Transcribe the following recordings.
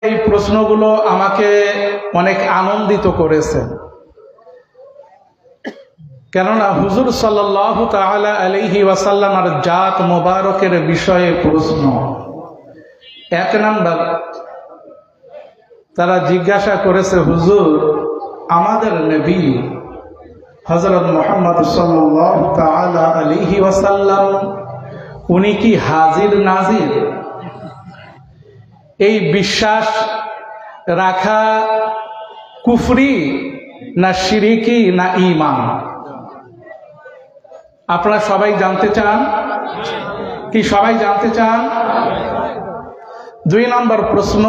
এই প্রশ্নগুলো আমাকে অনেক আনন্দিত করেছে, কেননা হুজুর সাল্লাল্লাহু তাআলা আলাইহি ওয়াসাল্লামের জাত মোবারকের বিষয়ে প্রশ্ন। এক নাম্বার, তারা জিজ্ঞাসা করেছে, হুজুর আমাদের নবী হযরত মুহাম্মদ সাল্লাল্লাহু তাআলা আলাইহি ওয়াসাল্লাম উনি কি হাজির নাজির? এই বিশ্বাস রাখা কুফরি না শিরকি না ঈমান? আপনারা সবাই জানতে চান কি? সবাই জানতে চান? দুই নম্বর প্রশ্ন,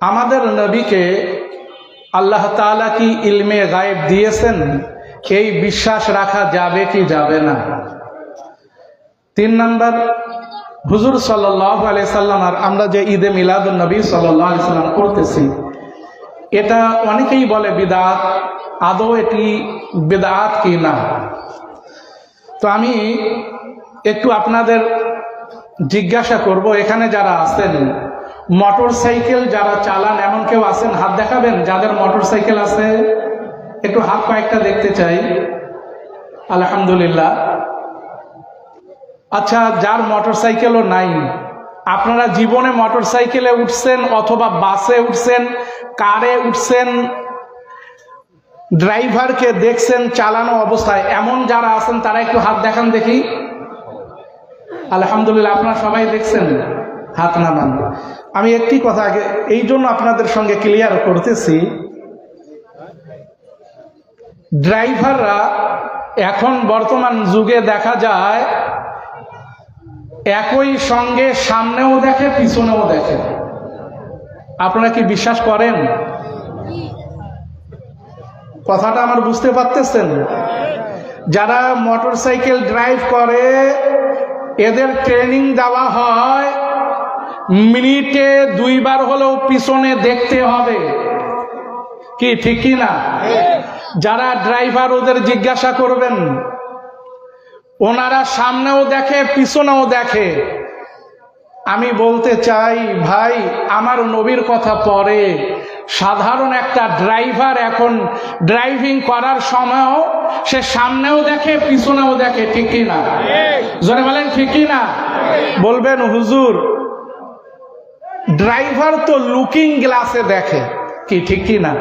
আমাদের নবীকে আল্লাহ তাআলা কি ইলমে গায়েব দিয়েছেন? এই বিশ্বাস রাখা যাবে কি যাবে না? তিন নম্বর, হুজুর সাল্লাল্লাহু আলাইহি সাল্লাম আর আমরা যে ঈদে মিলাদুন নবী সাল্লাল্লাহু আলাইহি সাল্লাম করতেছি, এটা অনেকেই বলে বিদআত। আদৌ এটি বিদআত কি না? তো আমি একটু আপনাদের জিজ্ঞাসা করব, এখানে যারা আছেন মোটর সাইকেল যারা চালান এমন কেউ আছেন? হাত দেখাবেন যাদের মোটর সাইকেল আছে, একটু হাত কয়েকটা দেখতে চাই। আলহামদুলিল্লাহ। আচ্ছা, যার মোটর সাইকেলও নাই, আপনারা জীবনে মোটর সাইকেলে উঠছেন অথবা বাসে উঠছেন, কারে উঠছেন, ড্রাইভারকে দেখছেন চালানো অবস্থায়, এমন যারা আছেন তারা একটু হাত দেখান দেখি। আলহামদুলিল্লাহ, আপনারা সবাই দেখছেন, হাত নামান। আমি একটি কথা আগে এই জন্য আপনাদের সঙ্গে ক্লিয়ার করতেছি, ড্রাইভাররা এখন বর্তমান যুগে দেখা যায় একই সঙ্গে সামনেও দেখে পিছনেও দেখে। আপনারা কি বিশ্বাস করেন? কথাটা আমার বুঝতে পারতেছেন? যারা মোটর সাইকেল ড্রাইভ করে এদের ট্রেনিং দেওয়া হয় মিনিটে 2 বার হলেও পিছনে দেখতে হবে, কি ঠিক কি না? যারা ড্রাইভার ওদের জিজ্ঞাসা করবেন, ওনারা সামনেও দেখে পিছনেও দেখে। আমি বলতে চাই ভাই, আমার নবীর কথা পরে, সাধারণ একটা ড্রাইভার এখন ড্রাইভিং করার সময়ও সে সামনেও দেখে পিছনেও দেখে, ঠিক কি না? জোরে বলেন ঠিক কি না? বলবেন হুজুর ড্রাইভার তো লুকিং গ্লাসে দেখে, কি ঠিক কি না?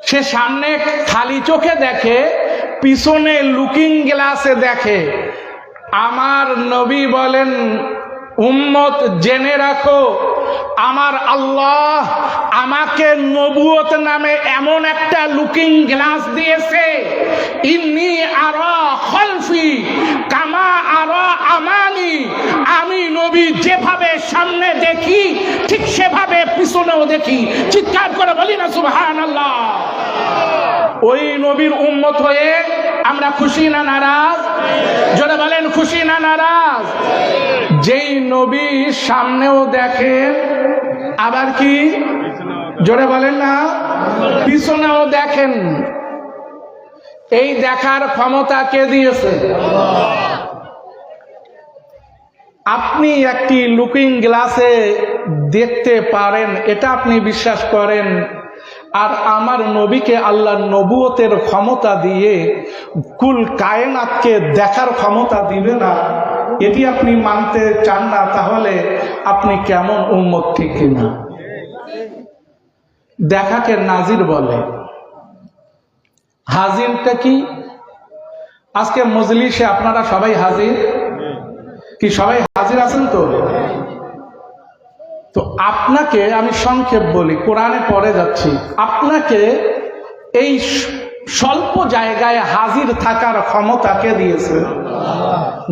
সে সামনে খালি চোখে দেখে, পিছনে লুকিং গ্লাসে দেখে। আমার নবী বলেন, উম্মত জেনে রাখো, আমার আল্লাহ আমাকে নবুয়ত নামে এমন একটা লুকিং গ্লাস দিয়েছে, ইন্নী আরা খলফি কামা আরা আমানি। আমি নবী যেভাবে সামনে দেখি ঠিক সেভাবে পিছনেও দেখি। চিৎকার করে বলি না সুবহানাল্লাহ? ওই নবীর উম্মত হয়ে আমরা খুশি না নারাজ? জোরে বলেন খুশি না নারাজ? যেই নবী সামনেও দেখেন, আবার কি জোরে বলেন না, পিছনেও দেখেন, এই দেখার ক্ষমতা কে দিয়েছে? আপনি একটি লুকিং গ্লাসে দেখতে পারেন, এটা আপনি বিশ্বাস করেন, আর আমার নবীকে আল্লাহর নবুয়তের ক্ষমতা দিয়ে কুল কায়নাতকে দেখার ক্ষমতা দিবে না, এটি আপনি মানতে চান না, তাহলে আপনি কেমন উম্মত, ঠিক কিনা? দেখাকে নাজির বলে। হাজিরটা কি? আজকে মজলিসে আপনারা সবাই হাজির কি? সবাই হাজির আছেন তো? তো আপনাকে আমি সংক্ষেপ বলি, কোরআনে পড়ে যাচ্ছি, আপনাকে এই স্বল্প জায়গায় হাজির থাকার ক্ষমতা কে দিয়েছে?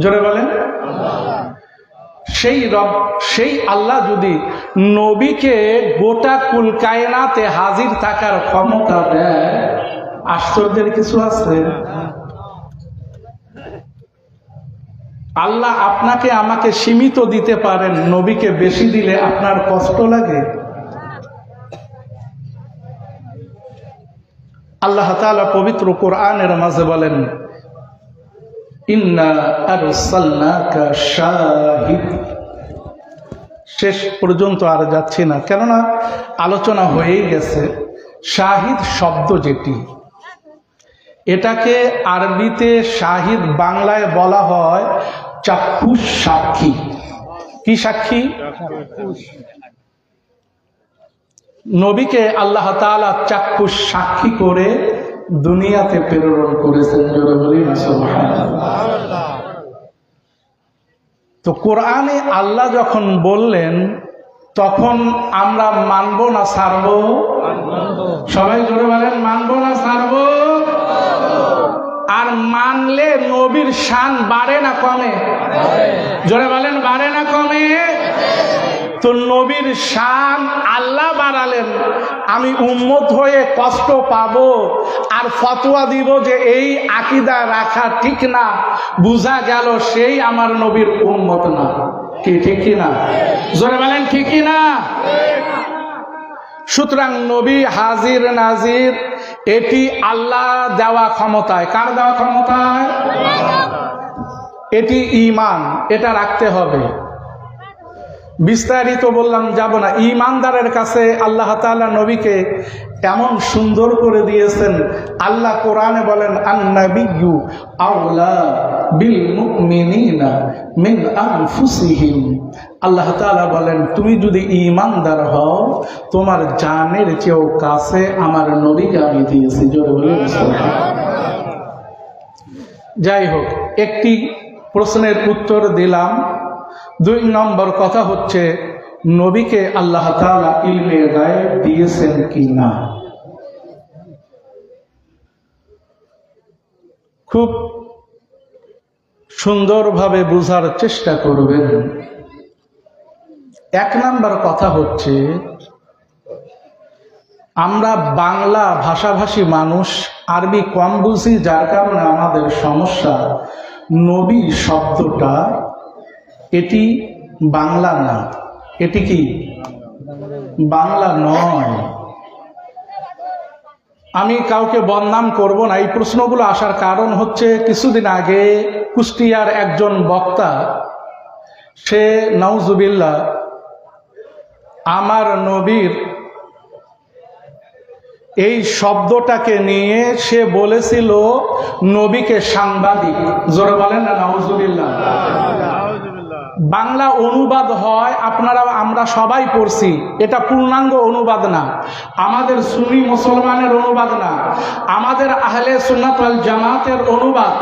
জোরে বলেন। সেই রব, সেই আল্লাহ যদি নবীকে গোটা কুল কায়নাতে হাজির থাকার ক্ষমতা দেয়, আশ্চর্যের কিছু আছে? আল্লাহ আপনাকে আমাকে সীমিত দিতে পারেন, নবীকে বেশি দিলে আপনার কষ্ট লাগে? আল্লাহ তাআলা পবিত্র কোরআনের মাঝে বলেন, ইন্না আরসালনাকা শাহিদ শেষ পর্যন্ত আর যাচ্ছি না, কেননা আলোচনা হয়েই গেছে। শাহিদ শব্দ যেটি, এটাকে আরবিতে শাহিদ, বাংলায় বলা হয় চাক্ষুষ সাক্ষী। কি সাক্ষী? নবীকে আল্লাহ তাআলা চাক্ষুষ সাক্ষী করে দুনিয়াতে প্রেরণ করেছেন। তো কোরআনে আল্লাহ যখন বললেন, তখন আমরা মানব না ছাড়ব? সবাই জোরে বলেন, মানব না ছাড়ব? আর মানলে নবীর শান বাড়ে না কমে? জোরে বলেন, বাড়ে না কমে? তো নবীর শান আল্লাহ বাড়ালেন, আমি উম্মত হয়ে কষ্ট পাবো আর ফতোয়া দিব যে এই আকীদা রাখা ঠিক না, বুঝা গেল সেই আমার নবীর উম্মত না। কি ঠিক কি না? জোরে বলেন, ঠিক কি না? সুতরাং নবী হাজির নাজির, এটি আল্লাহ দেওয়া ক্ষমতায়। কার দেওয়া ক্ষমতায়? এটি ঈমান, এটা রাখতে হবে। বিস্তারিত বললাম, যাব না। ঈমানদারের কাছে আল্লাহ তাআলা নবীকে এমন সুন্দর করে দিয়েছেন। আল্লাহ কোরআনে বলেন, আন-নাবিয়্যু আওলা বিল মুমিনিনা মিন আনফুসিহিম। আল্লাহ তাআলা বলেন, তুমি যদি ঈমানদার হও, তোমার জানের চেয়েও কাছে আমার নবীকে আমি দিয়েছি। জোরে বলেন সুবহানাল্লাহ। যাই হোক, একটি প্রশ্নের উত্তর দিলাম। 2 নম্বর কথা হচ্ছে, নবীকে আল্লাহ তাআলা ইলমে গায়েব দিয়েছেন কি না? খুব সুন্দরভাবে বোঝার চেষ্টা করবেন। 1 নম্বর কথা হচ্ছে, আমরা বাংলা ভাষাভাষী মানুষ, আরবি কম বুঝি, যার কারণে আমাদের সমস্যা। নবী শব্দটা এটি বাংলা না। এটি কি বাংলা নয়? আমি কাউকে বদনাম করব না। এই প্রশ্নগুলো আসার কারণ হচ্ছে, কিছুদিন আগে কুষ্টিয়ার একজন বক্তা, সে নাউজুবিল্লাহ আমার নবীর এই শব্দটাকে নিয়ে সে বলেছিল নবীকে সাংবাদিক। জোরে বলেন না নাউজুবিল্লাহ। বাংলা অনুবাদ হয়, আপনারা আমরা সবাই পড়ছি, এটা পূর্ণাঙ্গ অনুবাদ না, আমাদের সুন্নি মুসলমানের অনুবাদ না, আমাদের আহলে সুন্নাত ওয়াল জামাতের অনুবাদ,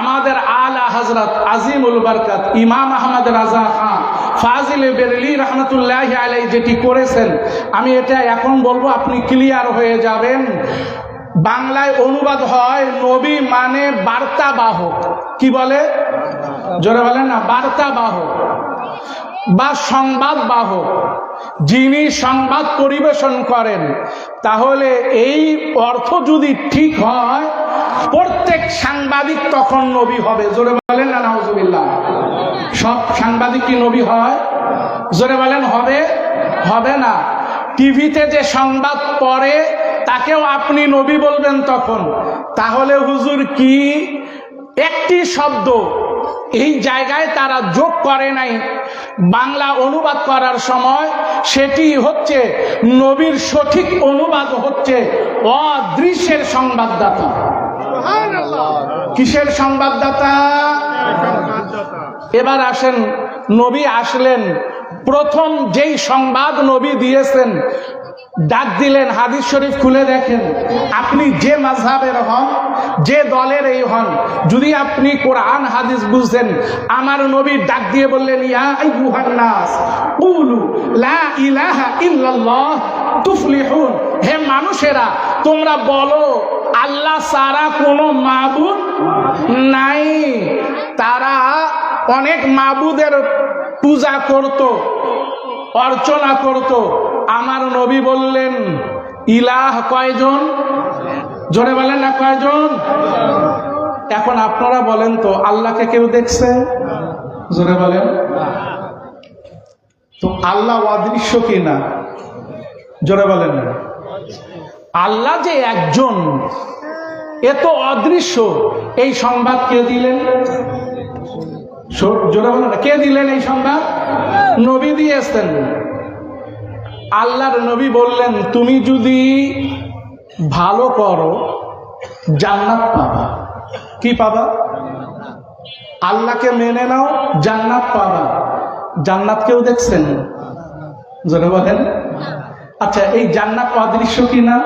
আমাদের আলা হযরত আজিমুল বরকত ইমাম আহমদ রাজা খান ফাজিলে বেরেলি রহমতুল্লাহি আলাইহি যেটি করেছেন, আমি এটা এখন বলবো, আপনি ক্লিয়ার হয়ে যাবেন। বাংলায় অনুবাদ হয়, নবী মানে বার্তা বাহক। কি বলে? জোরে বলেন না, বার্তা বাহক বা সংবাদ বাহক, যিনি সংবাদ পরিবেশন করেন। তাহলে এই অর্থ যদি ঠিক হয়, প্রত্যেক সাংবাদিক তখন নবী হবে। জোরে বলেন না নাউজুবিল্লাহ। সব সাংবাদিক কি নবী হয়? জোরে বলেন, হবে? হবে না। টিভিতে যে সংবাদ পড়ে তাকেও আপনি নবী বলবেন তখন। তাহলে হুজুর কি একটি শব্দ এই জায়গায় তারা যোগ করে নাই বাংলা অনুবাদ করার সময়? সেটি হচ্ছে, নবীর সঠিক অনুবাদ হচ্ছে অদৃশ্যের সংবাদদাতা। কিসের সংবাদদাতা? এবার আসেন, নবী আসলেন, প্রথম যেই সংবাদ নবী দিয়েছেন, ডাক দিলেন। হাদিস শরীফ খুলে দেখেন, আপনি যে মাযহাবের হন, যে দলের এই হন, যদি আপনি কোরআন হাদিস বুঝেন, আমার নবী ডাক দিয়ে বললেন, ইয়া আইয়ুহান নাস কুলু লা ইলাহা ইল্লাল্লাহ তুফলিহুন। হে মানুষেরা, তোমরা বলো আল্লাহ ছাড়া কোনো মাবুদ নাই। তারা অনেক মাবুদের পূজা করত, অর্চনা করত। আমার নবী বললেন, ইলাহ কয়জন? জোরে বলেন না, কয়জন? এখন আপনারা বলেন তো, আল্লাহকে কেউ দেখছে? জোরে বলেন। তো আল্লাহ অদৃশ্য কি না? জোরে বলেন। আল্লাহ যে একজন, এত অদৃশ্য, এই সংবাদ কে দিলেন? জোরে বলেন, কে দিলেন এই সংবাদ? নবী দিয়েছেন। আল্লাহর নবী বললেন, তুমি যদি ভালো করো জান্নাত পাবা। কি পাবা? আল্লাহকে মেনে নাও, জান্নাত পাবা। জান্নাত কেউ দেখছেন? জোরে বলেন। আচ্ছা, এই জান্নাত অদৃশ্য কি না?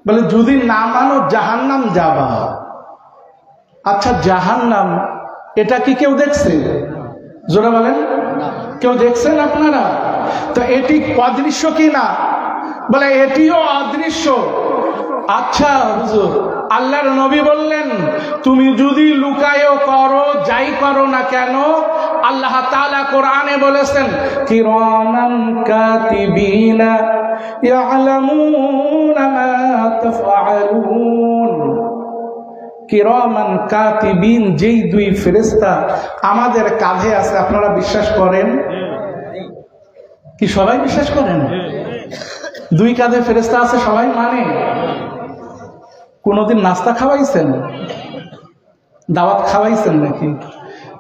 বলে যদি না মানো জাহান্নাম যাবা। আচ্ছা, জাহান্নাম এটা কি কেউ দেখছে? জোরে বলেন, কেউ দেখছেন আপনারা? তো এটি অদৃশ্য কি না? বলে এটিও অদৃশ্য। আচ্ছা হুজুর, আল্লাহর নবী বললেন তুমি যদি লুকায়ও করো, যাই করো না কেন, আল্লাহ তাআলা কোরআনে বলেছেন কিরামান কাতিবিনা ইয়ালামুনা মা তাফআলুন। কিরামান কাতিবিন, যেই দুই ফেরেশতা আমাদের কাঁধে আছে, আপনারা বিশ্বাস করেন কি? সবাই বিশ্বাস করেন? দুই কাঁধে ফেরেশতা আছে, সবাই মানে? কোনদিন নাস্তা খাওয়াইছেন? দাওয়াত খাওয়াইছেন নাকি?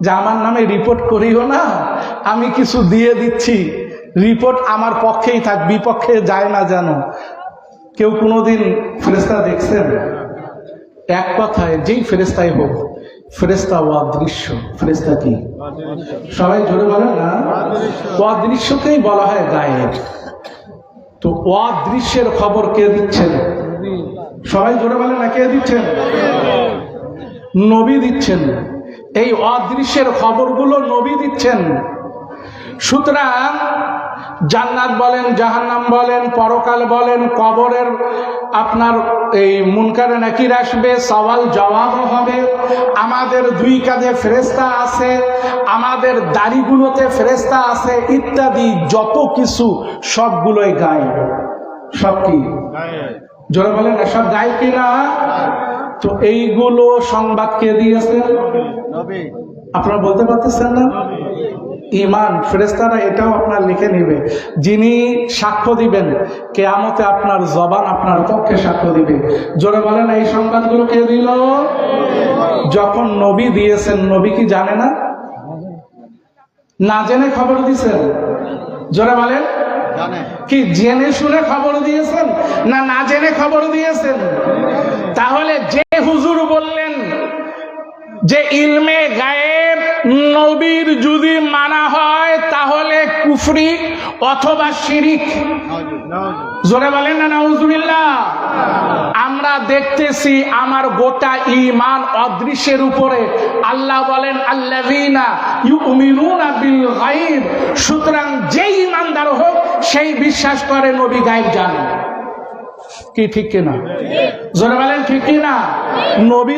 যে আমার নামে রিপোর্ট করিও না, আমি কিছু দিয়ে দিচ্ছি, রিপোর্ট আমার পক্ষেই থাক, বিপক্ষে যায় না যেন। কেউ কোনদিন ফেরেশতা দেখছেন? এক কথায় যেই ফেরেশতাই হোক, ফেরেশতা অদৃশ্য। ফেরেশতা কি? সবাই জোরে বলেন না। অদৃশ্যকেই বলা হয় গায়েব। তো অদৃশ্যের খবর কে দিচ্ছেন? সবাই জোরে বলেন না, কে দিচ্ছেন? নবী দিচ্ছেন। এই অদৃশ্যের খবরগুলো নবী দিচ্ছেন। সুতরাং জান্নাত বলেন, জাহান্নাম বলেন, পরকাল বলেন, কবরের আপনার এই মুনকার নাকির আসবে, সওয়াল জবাবও হবে, আমাদের দুই কাঁধে ফেরেশতা আছে, আমাদের দাড়িগুলোতে ফেরেশতা আছে, ইত্যাদি যত কিছু সবগুলোই গায়েব। সব কি? জোরে বলেন না, সব গায়েব কিনা? তো এইগুলো সংবাদ কে দিয়েছেন? আপনারা বলতে পারতেছেন না? ঈমান ফেরেশতারা এটাও আপনার লিখে নিবে। যিনি সাক্ষ্য দিবেন কিয়ামতে, আপনার জবান আপনার পক্ষে সাক্ষ্য দিবে। জোরে বলেন, এই সংবাদগুলো কে দিল? যখন নবী দিয়েছেন, নবী কি জানে না? না জেনে খবর দিয়েছেন? জোরে বলেন, কি জেনে শুনে খবর দিয়েছেন না না জেনে খবর দিয়েছেন? তাহলে যে হুজুর বললেন যে ইলমে গায়েব নবীর যদি মানা হয় তাহলে কুফরি অথবা শিরিক। জোরে বলেন না নাউজুবিল্লাহ। আমরা দেখতেছি আমার গোটা ঈমান অদৃশ্যের উপরে। আল্লাহ বলেন আল্লাযীনা ইউমিনুনা বিল গায়ব। সুতরাং যেই ঈমানদার হোক সেই বিশ্বাস করে নবী গায়েব জানেন। কি ঠিক কিনা? জোরে বলেন ঠিক কিনা? নবী